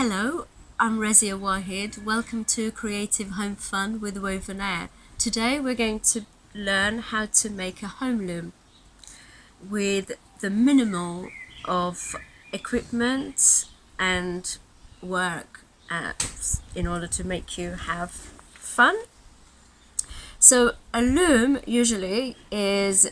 Hello, I'm Rezia Wahid. Welcome to Creative Home Fun with Woven Air. Today we're going to learn how to make a home loom with the minimal of equipment and work in order to make you have fun. So a loom usually is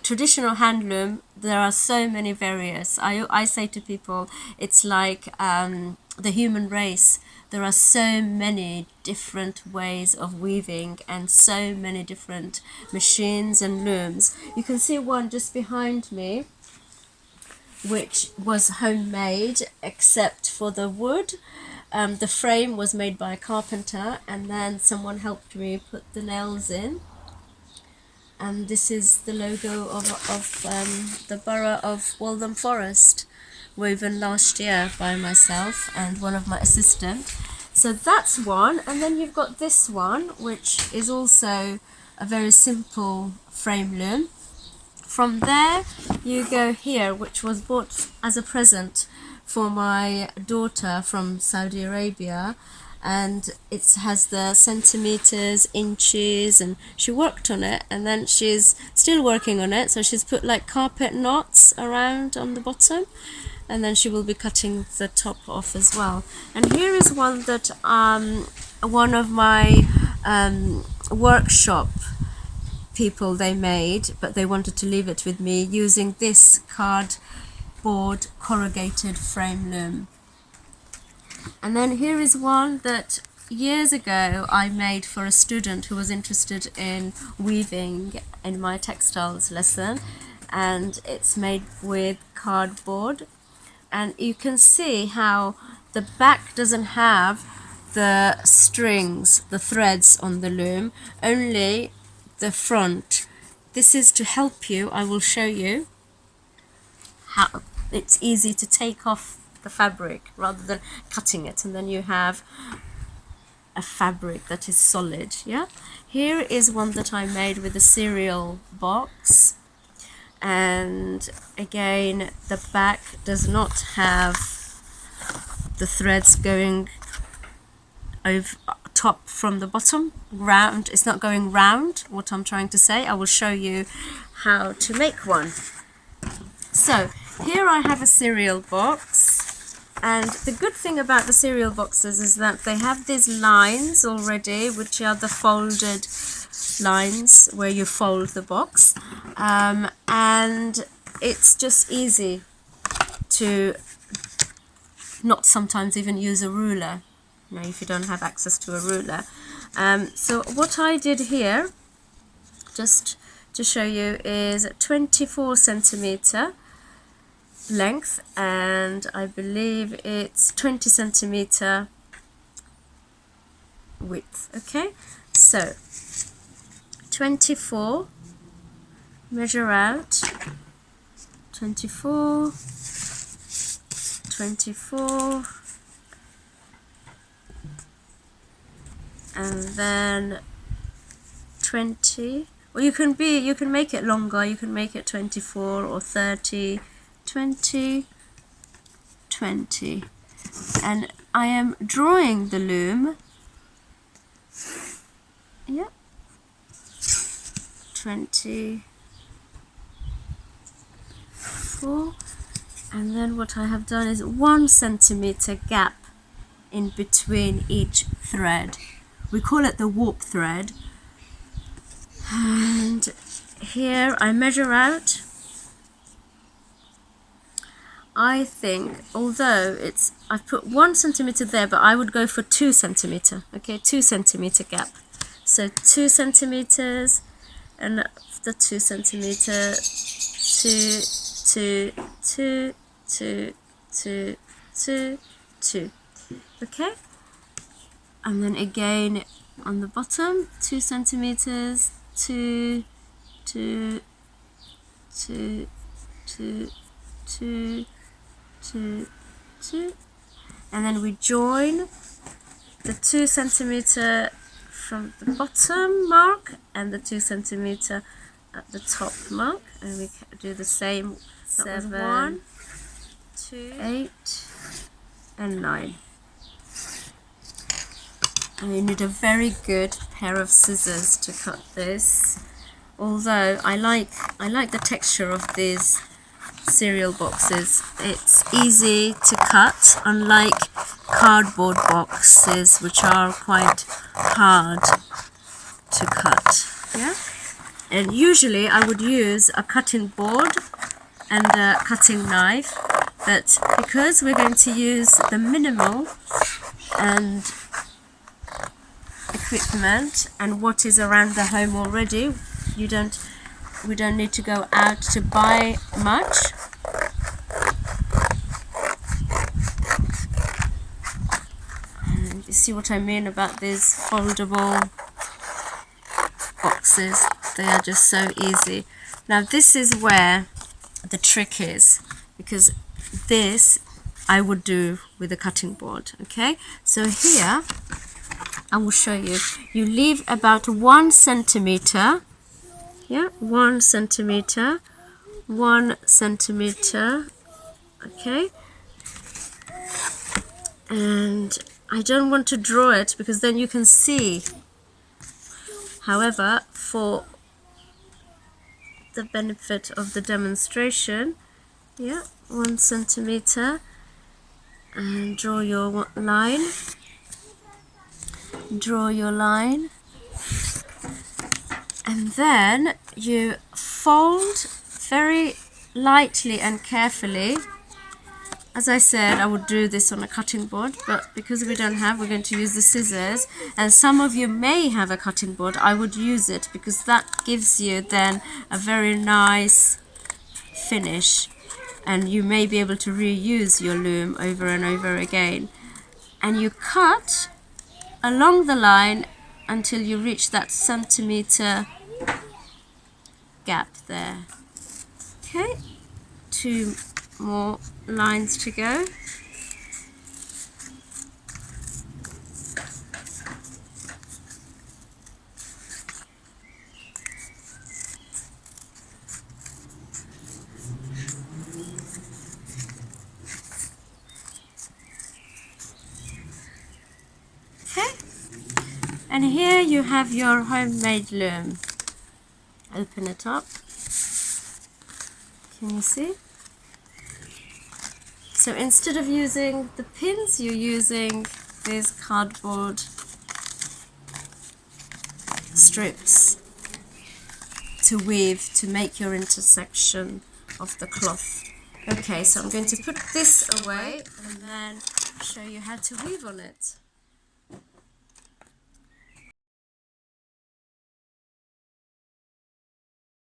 traditional hand loom. There are so many various. I say to people, it's like the human race. There are so many different ways of weaving and so many different machines and looms. You can see one just behind me, which was homemade except for the wood. The frame was made by a carpenter, and then someone helped me put the nails in. And this is the logo of the borough of Waltham Forest, woven last year by myself and one of my assistants. So that's one, and then you've got this one, which is also a very simple frame loom. From there you go here, which was bought as a present for my daughter from Saudi Arabia, and it has the centimeters, inches, and she worked on it, and then she's still working on it, so she's put like carpet knots around on the bottom, and then she will be cutting the top off as well. And here is one that one of my workshop people they made, but they wanted to leave it with me using this cardboard corrugated frame loom. And then here is one that years ago I made for a student who was interested in weaving in my textiles lesson, and it's made with cardboard, and you can see how the back doesn't have the strings, the threads on the loom, only the front. This is to help you. I will show you how it's easy to take off the fabric rather than cutting it, and then you have a fabric that is solid. Yeah, here is one that I made with a cereal box, and again the back does not have the threads going over top from the bottom round. It's not going round, what I'm trying to say. I will show you how to make one. So here I have a cereal box, and the good thing about the cereal boxes is that they have these lines already, which are the folded lines where you fold the box, and it's just easy to not sometimes even use a ruler, you know, if you don't have access to a ruler. So what I did here, just to show you, is 24 centimeter length, and I believe it's 20 centimeter width. Okay, so 24, measure out 24, 24, and then 20. Or you can make it longer. You can make it 24 or 30. 20, 20, and I am drawing the loom. Yep, 24, and then what I have done is 1 centimeter gap in between each thread. We call it the warp thread. And here I measure out. I think, although I've put 1 centimeter there, but I would go for 2 centimeter. Okay, 2 centimeter gap. So 2 centimeters, and the 2 centimeter, 2, 2, 2, 2, 2, 2, 2. Okay, and then again on the bottom, 2 centimeters, 2, 2, 2, 2, 2, 2, 2, and then we join the 2 centimeter from the bottom mark and the 2 centimeter at the top mark, and we do the same. 7, 1, 2, 8, and 9. And you need a very good pair of scissors to cut this. Although I like the texture of these cereal boxes. It's easy to cut, unlike cardboard boxes, which are quite hard to cut. Yeah. And usually I would use a cutting board and a cutting knife, but because we're going to use the minimal and equipment and what is around the home already, we don't need to go out to buy much. And you see what I mean about these foldable boxes? They are just so easy. Now this is where the trick is, because this I would do with a cutting board. Okay, so here I will show you. You leave about 1 centimeter. Yeah, 1 centimeter, 1 centimeter. Okay, and I don't want to draw it because then you can see. However, for the benefit of the demonstration, yeah, 1 centimeter, and draw your line. Draw your line, and then you fold very lightly and carefully. As I said, I would do this on a cutting board, but because we don't have, we're going to use the scissors. And some of you may have a cutting board. I would use it because that gives you then a very nice finish, and you may be able to reuse your loom over and over again. And you cut along the line until you reach that centimeter gap there. Okay, 2 more lines to go. Okay, and here you have your homemade loom. Open it up. Can you see? So instead of using the pins, you're using these cardboard strips to weave to make your intersection of the cloth. Okay, so I'm going to put this away and then show you how to weave on it.